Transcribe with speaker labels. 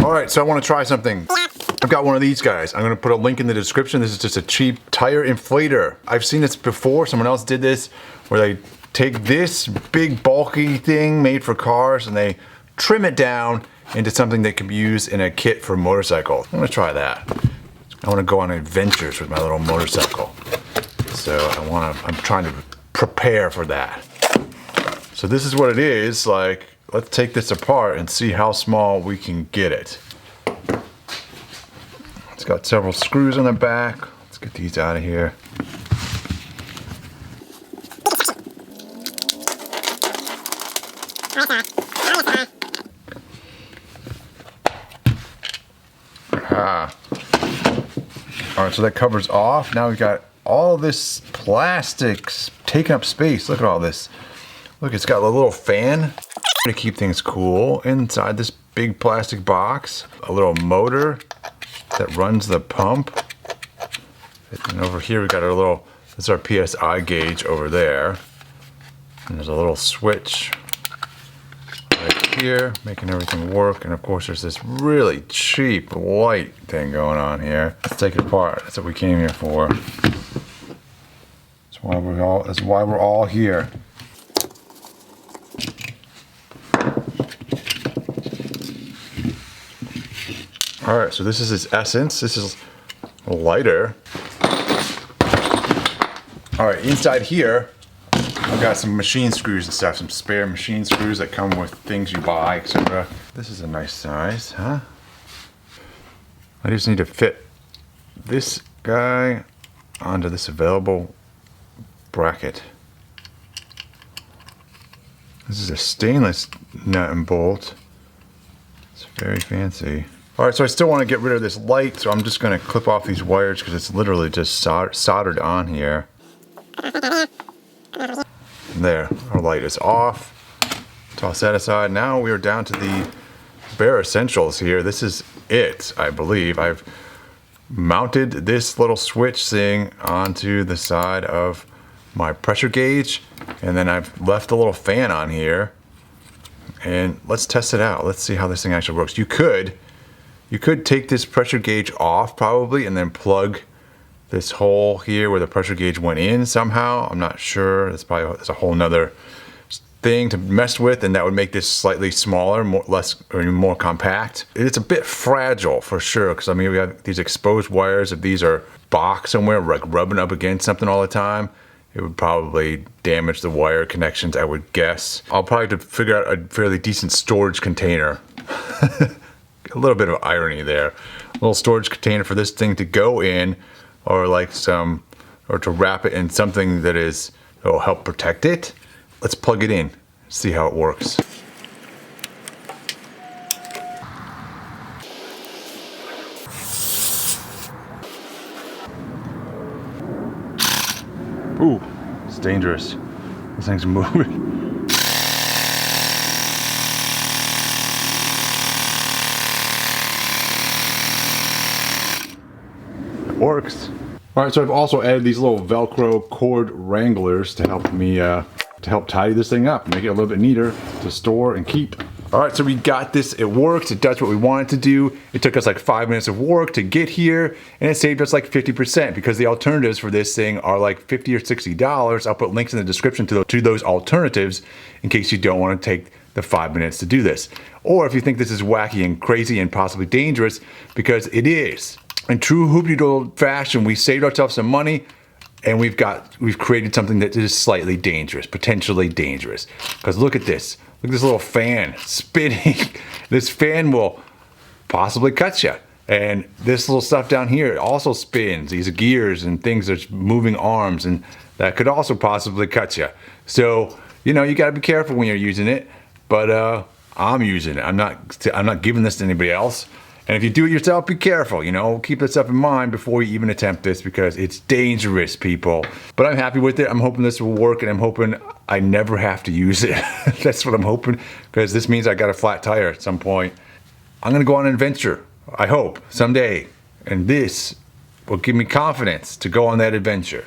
Speaker 1: All right, so I want to try something. I've got one of these guys. I'm going to put a link in the description. This is just a cheap tire inflator. I've seen this before. Someone else did this where they take this big bulky thing made for cars and they trim it down into something that can be used in a kit for a motorcycle. I'm going to try that. I want to go on adventures with my little motorcycle. So I'm trying to prepare for that. So this is what it is like. Let's take this apart and see how small we can get it. It's got several screws on the back. Let's get these out of here. Aha. All right, so that covers off. Now we've got all this plastic taking up space. Look at all this. Look, it's got a little fan to keep things cool inside this big plastic box. A little motor that runs the pump. And over here we got our little, this is our PSI gauge over there. And there's a little switch right here, making everything work. And of course there's this really cheap light thing going on here. Let's take it apart. That's what we came here for. That's why we're all here. All right, so this is its essence. This is a lighter. All right, inside here, I've got some machine screws and stuff, some spare machine screws that come with things you buy, etc. This is a nice size, huh? I just need to fit this guy onto this available bracket. This is a stainless nut and bolt. It's very fancy. All right, so I still want to get rid of this light, so I'm just going to clip off these wires because it's literally just soldered on here. There, our light is off. Toss that aside. Now we are down to the bare essentials here. This is it, I believe. I've mounted this little switch thing onto the side of my pressure gauge, and then I've left a little fan on here. And let's test it out. Let's see how this thing actually works. You could take this pressure gauge off probably and then plug this hole here where the pressure gauge went in somehow. I'm not sure. It's a whole nother thing to mess with, and that would make this slightly smaller, more compact. It's a bit fragile for sure, because I mean we have these exposed wires. If these are boxed somewhere, like rubbing up against something all the time, it would probably damage the wire connections, I would guess. I'll probably have to figure out a fairly decent storage container. A little bit of irony there. A little storage container for this thing to go in, or to wrap it in something that will help protect it. Let's plug it in, see how it works. Ooh, it's dangerous. This thing's moving. Works. All right, so I've also added these little Velcro cord wranglers to help me to help tidy this thing up, make it a little bit neater to store and keep. All right, so we got this. It works. It does what we want it to do. It took us like 5 minutes of work to get here, and it saved us like 50% because the alternatives for this thing are like $50 or $60. I'll put links in the description to those alternatives in case you don't want to take the 5 minutes to do this, or if you think this is wacky and crazy and possibly dangerous, because it is. In true hoopty-doodle fashion, we saved ourselves some money, and we've created something that is slightly dangerous, potentially dangerous. Because look at this. Look at this little fan spinning. This fan will possibly cut you. And this little stuff down here also spins. These gears and things that's moving arms, and that could also possibly cut you. So, you know, you got to be careful when you're using it. But I'm using it. I'm not giving this to anybody else. And if you do it yourself, be careful, you know, keep this stuff in mind before you even attempt this, because it's dangerous, people. But I'm happy with it. I'm hoping this will work, and I'm hoping I never have to use it. That's what I'm hoping, because this means I got a flat tire at some point. I'm gonna go on an adventure, I hope, someday. And this will give me confidence to go on that adventure.